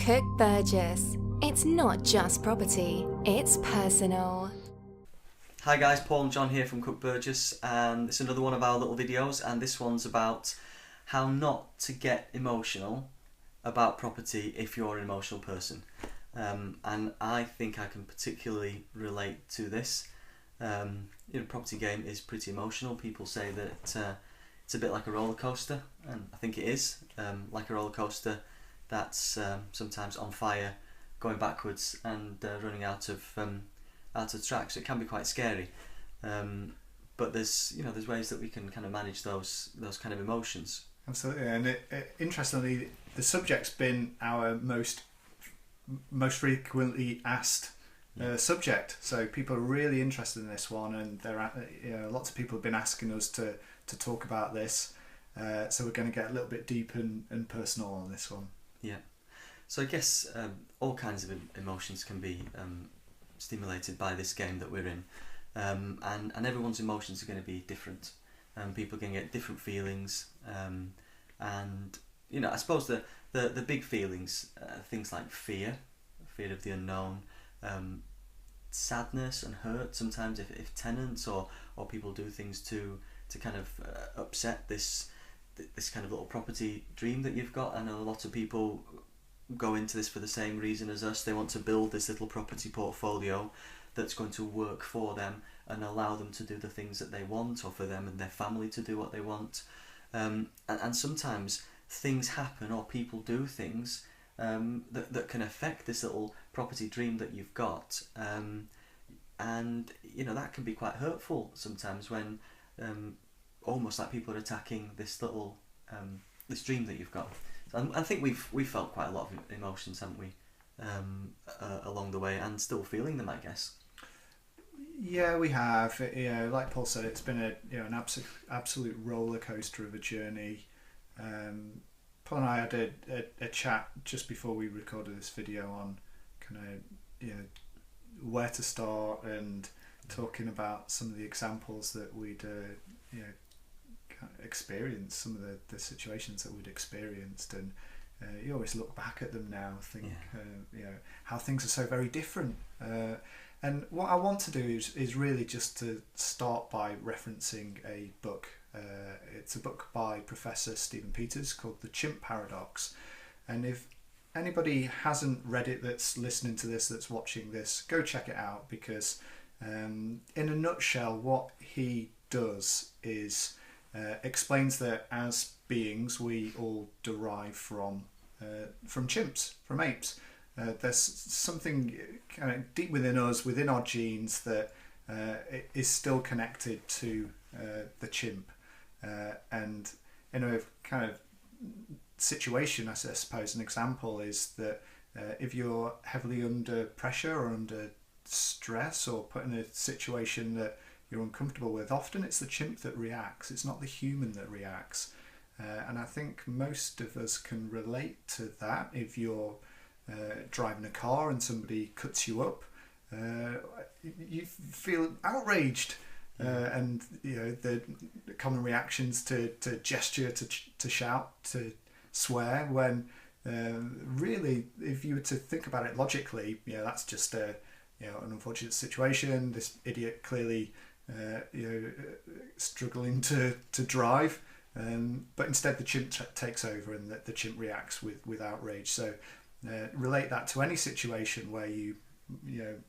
Cook Burgess. It's not just property, it's personal. Hi guys, Paul and John here from Cook Burgess, and it's another one of our little videos, and this one's about how not to get emotional about property if you're an emotional person. And I think I can particularly relate to this. Property game is pretty emotional. People say that it's a bit like a roller coaster, and I think it is like a roller coaster that's sometimes on fire, going backwards and running out of track. So it can be quite scary. But there's ways that we can kind of manage those kind of emotions. Absolutely, and interestingly, the subject's been our most frequently asked subject. So people are really interested in this one, and lots of people have been asking us to talk about this. So we're going to get a little bit deep and personal on this one. Yeah. So I guess all kinds of emotions can be stimulated by this game that we're in, and everyone's emotions are going to be different. People can get different feelings, and I suppose the big feelings, things like fear of the unknown, sadness and hurt. Sometimes if tenants or people do things to kind of upset this kind of little property dream that you've got. I know a lot of people go into this for the same reason as us. They want to build this little property portfolio that's going to work for them and allow them to do the things that they want, or for them and their family to do what they want. And sometimes things happen, or people do things that can affect this little property dream that you've got. And that can be quite hurtful sometimes, when almost like people are attacking this little this dream that you've got. So I think we've felt quite a lot of emotions, haven't we, along the way, and still feeling them, I guess. Yeah, we have. Like Paul said, it's been an absolute roller coaster of a journey. Paul and I had a chat just before we recorded this video on kind of where to start, and talking about some of the examples that we'd experienced, some of the situations that we'd experienced, and you always look back at them now, think how things are so very different. And what I want to do is really just to start by referencing a book. It's a book by Professor Stephen Peters called The Chimp Paradox. And if anybody hasn't read it, that's listening to this, that's watching this, go check it out, because in a nutshell, what he does is explains that as beings we all derive from chimps, from apes. There's something kind of deep within us, within our genes, that is still connected to the chimp. And in a kind of situation, I suppose an example is that if you're heavily under pressure or under stress, or put in a situation that you're uncomfortable with, often it's the chimp that reacts. It's not the human that reacts. And I think most of us can relate to that. If you're driving a car and somebody cuts you up, you feel outraged, and the common reactions to gesture, to shout, to swear, when really, if you were to think about it logically, that's just an unfortunate situation. This idiot clearly struggling to drive, but instead the chimp takes over, and the chimp reacts with outrage. So relate that to any situation where you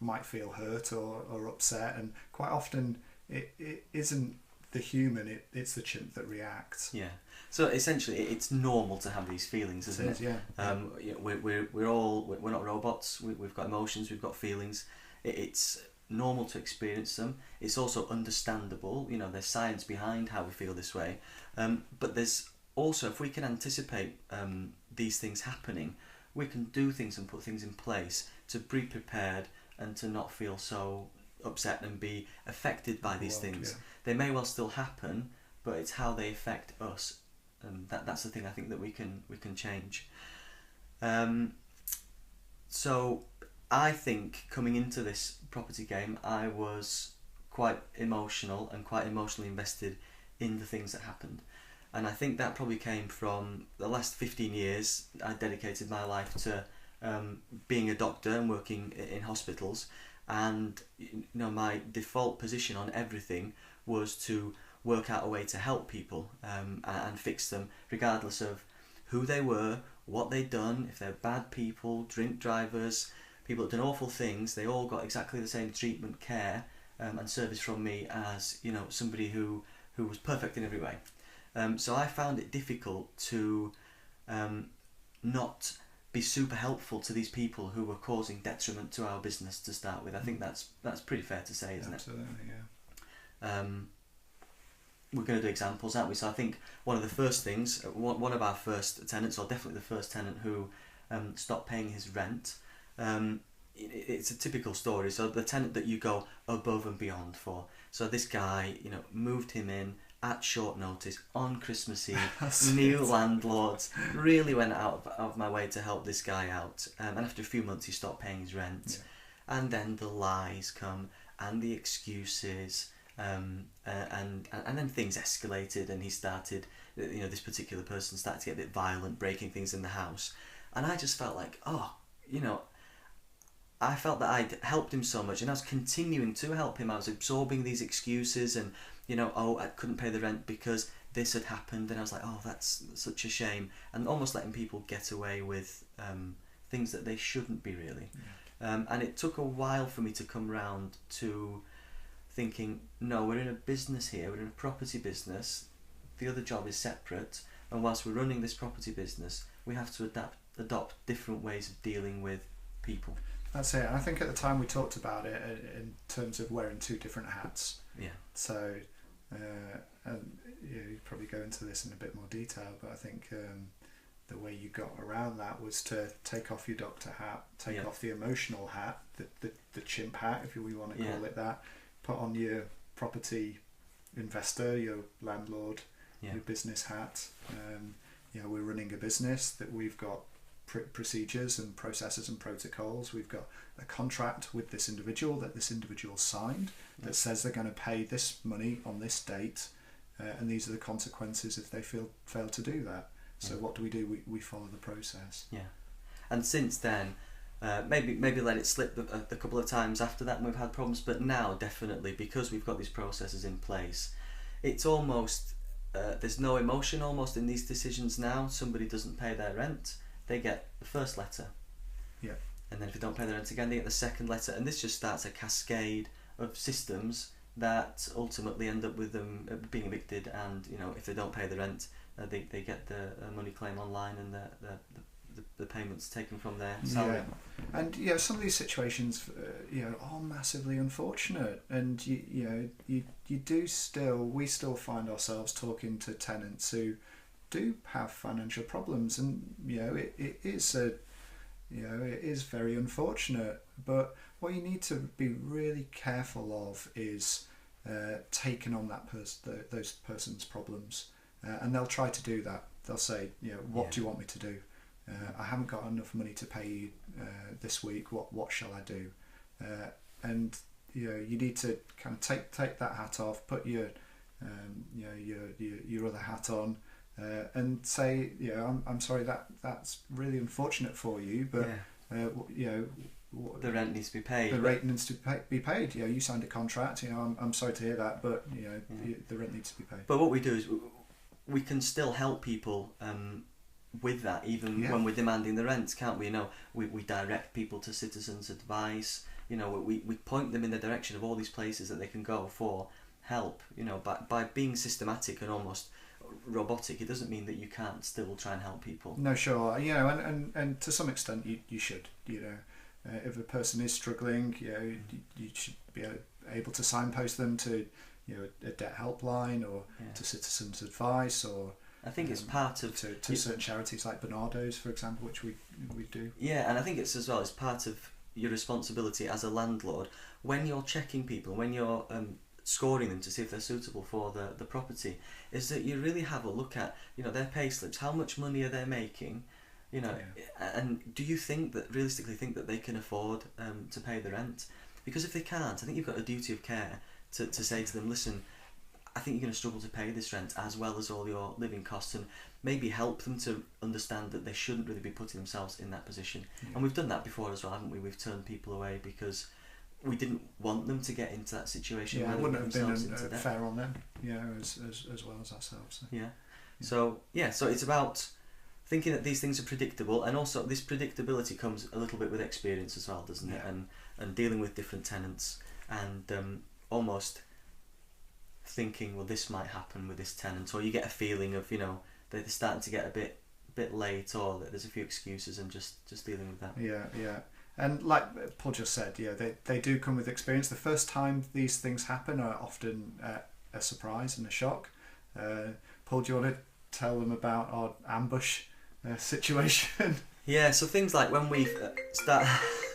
might feel hurt or upset, and quite often it isn't the human, it's the chimp that reacts. Yeah. So essentially, it's normal to have these feelings, isn't it? Yeah. We're not robots. We've got emotions. We've got feelings. It's normal to experience them. It's also understandable. There's science behind how we feel this way. But there's also, if we can anticipate these things happening, we can do things and put things in place to be prepared and to not feel so upset and be affected by these things. Yeah. They may well still happen, but it's how they affect us. That's the thing I think that we can change. So I think coming into this property game, I was quite emotional and quite emotionally invested in the things that happened. And I think that probably came from the last 15 years. I dedicated my life to being a doctor and working in hospitals, and my default position on everything was to work out a way to help people and fix them, regardless of who they were, what they'd done. If they're bad people, drink drivers, people that done awful things, they all got exactly the same treatment, care, and service from me as somebody who was perfect in every way. So I found it difficult to not be super helpful to these people who were causing detriment to our business to start with. I think that's pretty fair to say, isn't Absolutely, it? We're going to do examples, aren't we? So I think one of the first things, one of our first tenants, or definitely the first tenant who stopped paying his rent, it's a typical story. So the tenant that you go above and beyond for. So this guy, moved him in at short notice on Christmas Eve. New landlords, really went out of my way to help this guy out. And after a few months, he stopped paying his rent. Yeah. And then the lies come and the excuses. And then things escalated, and he started, this particular person started to get a bit violent, breaking things in the house. And I just felt like, I felt that I'd helped him so much, and I was continuing to help him. I was absorbing these excuses, and I couldn't pay the rent because this had happened, and I was like, that's such a shame, and almost letting people get away with things that they shouldn't be, really. Yeah. And it took a while for me to come round to thinking, no, we're in a business here, we're in a property business, the other job is separate, and whilst we're running this property business, we have to adopt different ways of dealing with people. That's it. I think at the time we talked about it in terms of wearing two different hats. Yeah. So, and you probably go into this in a bit more detail, but I think the way you got around that was to take off your doctor hat, take off the emotional hat, the chimp hat, if we want to call it that, put on your property investor, your landlord, your business hat. We're running a business, that we've got procedures and processes and protocols. We've got a contract with this individual that this individual signed that says they're going to pay this money on this date, and these are the consequences if they fail to do that. So what do? We follow the process. Yeah. And since then, maybe let it slip a couple of times after that, and we've had problems, but now definitely, because we've got these processes in place, it's almost there's no emotion almost in these decisions now. Somebody doesn't pay their rent, they get the first letter, and then if they don't pay their rent again, they get the second letter, and this just starts a cascade of systems that ultimately end up with them being evicted. And if they don't pay the rent, they get the money claim online, and the payments taken from their salary. And some of these situations are massively unfortunate, and we still find ourselves talking to tenants who do have financial problems, and it is very unfortunate. But what you need to be really careful of is taking on those person's problems, and they'll try to do that. They'll say, what do you want me to do? I haven't got enough money to pay you this week. What shall I do? And you need to kind of take that hat off, put your other hat on, and say, I'm sorry, that's really unfortunate for you, but the rent needs to be paid. The rent needs to be paid. You signed a contract. I'm sorry to hear that, but the rent needs to be paid. But what we do is we can still help people with that, even when we're demanding the rent, can't we? We direct people to citizens' advice. We point them in the direction of all these places that they can go for help. By being systematic and almost robotic, it doesn't mean that you can't still try and help people. No, sure. And to some extent you should. If a person is struggling, you should be able to signpost them to a debt helpline, or to citizens' advice, or I think it's part of to certain charities like Bernardo's, for example, which we do. Yeah, and I think it's part of your responsibility as a landlord when you're checking people, when you're scoring them to see if they're suitable for the property, is that you really have a look at their pay slips. How much money are they making? And do you realistically think that they can afford to pay the rent? Because if they can't, I think you've got a duty of care to say to them, listen, I think you're going to struggle to pay this rent as well as all your living costs, and maybe help them to understand that they shouldn't really be putting themselves in that position. And we've done that before as well, haven't we? We've turned people away because we didn't want them to get into that situation. Yeah, where it they wouldn't put have themselves been into debt. fair on them, as well as ourselves. So. Yeah. So it's about thinking that these things are predictable, and also this predictability comes a little bit with experience as well, doesn't it? And dealing with different tenants, and almost thinking, well, this might happen with this tenant, or you get a feeling of, they're starting to get a bit late, or that there's a few excuses, and just dealing with that. Yeah. And like Paul just said, they do come with experience. The first time these things happen are often a surprise and a shock. Paul, do you want to tell them about our ambush situation? Yeah, so things like when we start...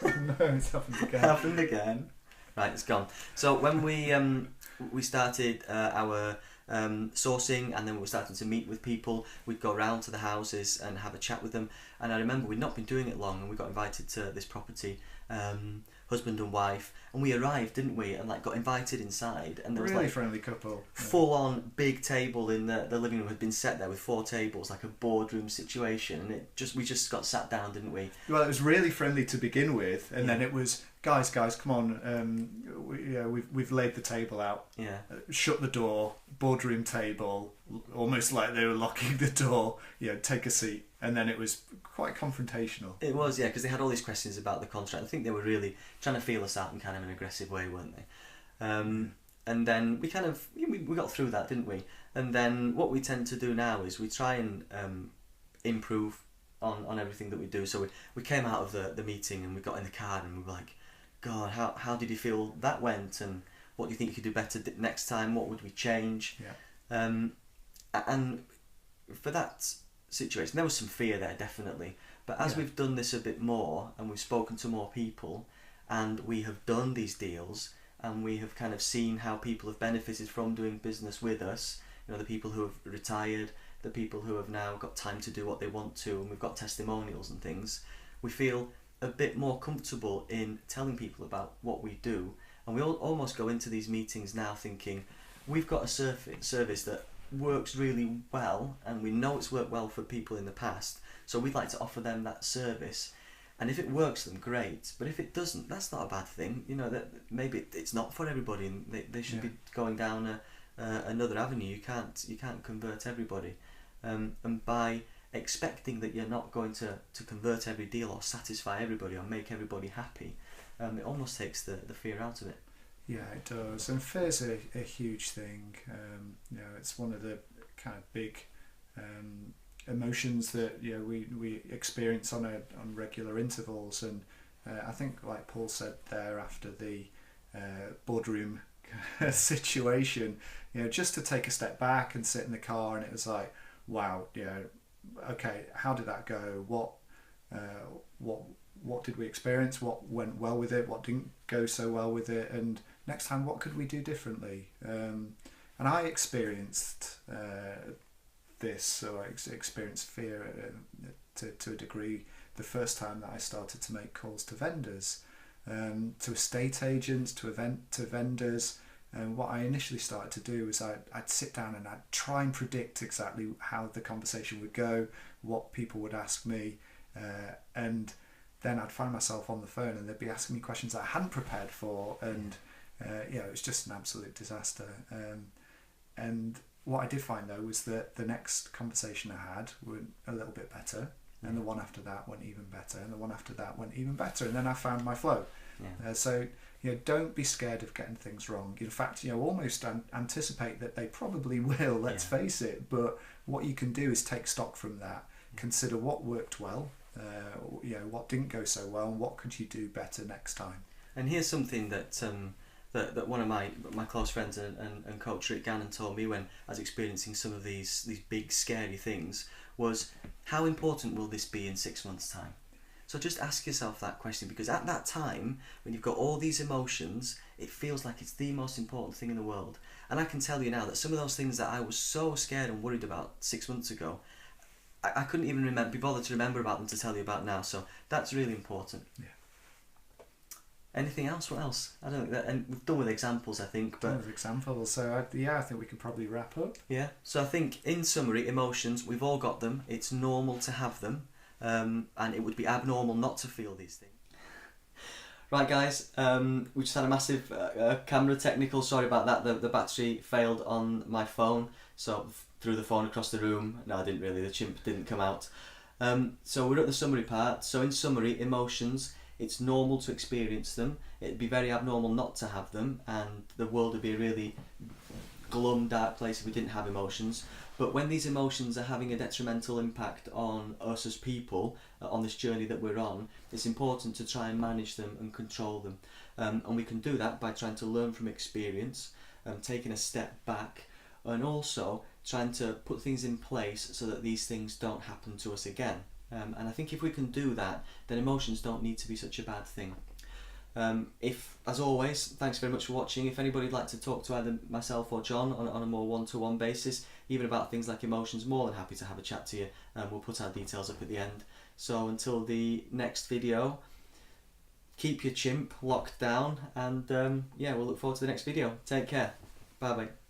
No, it's happened again. Right, it's gone. So when we started our sourcing, and then we were starting to meet with people, we'd go around to the houses and have a chat with them. And I remember we'd not been doing it long, and we got invited to this property, husband and wife, and we arrived, didn't we, and got invited inside, and there was really friendly couple, full on big table in the living room had been set there with 4 tables, like a boardroom situation, and we just got sat down, didn't we? Well, it was really friendly to begin with, and then it was, guys, come on, we've laid the table out, shut the door, boardroom table, almost like they were locking the door, take a seat. And then it was quite confrontational. It was, because they had all these questions about the contract. I think they were really trying to feel us out in kind of an aggressive way, weren't they? And then we we got through that, didn't we? And then what we tend to do now is we try and improve on everything that we do. So we came out of the meeting, and we got in the car, and we were like, God, how did you feel that went? And what do you think you could do better next time? What would we change? And for that situation, there was some fear there, definitely, but as we've done this a bit more, and we've spoken to more people, and we have done these deals, and we have kind of seen how people have benefited from doing business with us, the people who have retired, the people who have now got time to do what they want to, and we've got testimonials and things, we feel a bit more comfortable in telling people about what we do. And we all almost go into these meetings now thinking, we've got a service that works really well, and we know it's worked well for people in the past, so we'd like to offer them that service. And if it works for them, great, but if it doesn't, that's not a bad thing. That maybe it's not for everybody, and they should be going down another avenue. You can't convert everybody, and by expecting that you're not going to convert every deal or satisfy everybody or make everybody happy, it almost takes the fear out of it. Yeah, it does, and fear's a huge thing. It's one of the kind of big emotions that we experience on regular intervals, and I think, like Paul said there, after the boardroom situation, just to take a step back and sit in the car, and it was like, wow, okay, how did that go? What did we experience? What went well with it? What didn't go so well with it? And next time, what could we do differently? And I experienced this, or I experienced fear to a degree the first time that I started to make calls to vendors, to estate agents, to vendors. And what I initially started to do was I'd sit down and I'd try and predict exactly how the conversation would go, what people would ask me, and then I'd find myself on the phone and they'd be asking me questions that I hadn't prepared for, and it was just an absolute disaster. And what I did find, though, was that the next conversation I had went a little bit better, and the one after that went even better, and the one after that went even better, and then I found my flow. So don't be scared of getting things wrong. In fact, almost anticipate that they probably will, let's face it, but what you can do is take stock from that, consider what worked well, what didn't go so well, and what could you do better next time. And here's something that that one of my close friends and coach Rick Gannon told me when I was experiencing some of these big scary things was, how important will this be in 6 months' time? So just ask yourself that question, because at that time, when you've got all these emotions, it feels like it's the most important thing in the world. And I can tell you now that some of those things that I was so scared and worried about 6 months ago, I couldn't even be bothered to remember about them to tell you about now. So that's really important. Anything else? What else? I don't think that, and we've done with examples, I think. But With examples, so I think we could probably wrap up. yeah. So I think, in summary, emotions, we've all got them. It's normal to have them, and it would be abnormal not to feel these things. Right, guys. We just had a massive camera technical. Sorry about that. The battery failed on my phone, so threw the phone across the room. No, I didn't really. The chimp didn't come out. So we're at the summary part. So in summary, emotions. It's normal to experience them. It'd be very abnormal not to have them, and the world would be a really glum, dark place if we didn't have emotions. But when these emotions are having a detrimental impact on us as people, on this journey that we're on, it's important to try and manage them and control them. And we can do that by trying to learn from experience, taking a step back, and also trying to put things in place so that these things don't happen to us again. And I think if we can do that, then emotions don't need to be such a bad thing. If, as always, thanks very much for watching. If anybody'd like to talk to either myself or John on a more one-to-one basis, even about things like emotions, more than happy to have a chat to you. We'll put our details up at the end. So until the next video, keep your chimp locked down, and yeah, we'll look forward to the next video. Take care. Bye bye.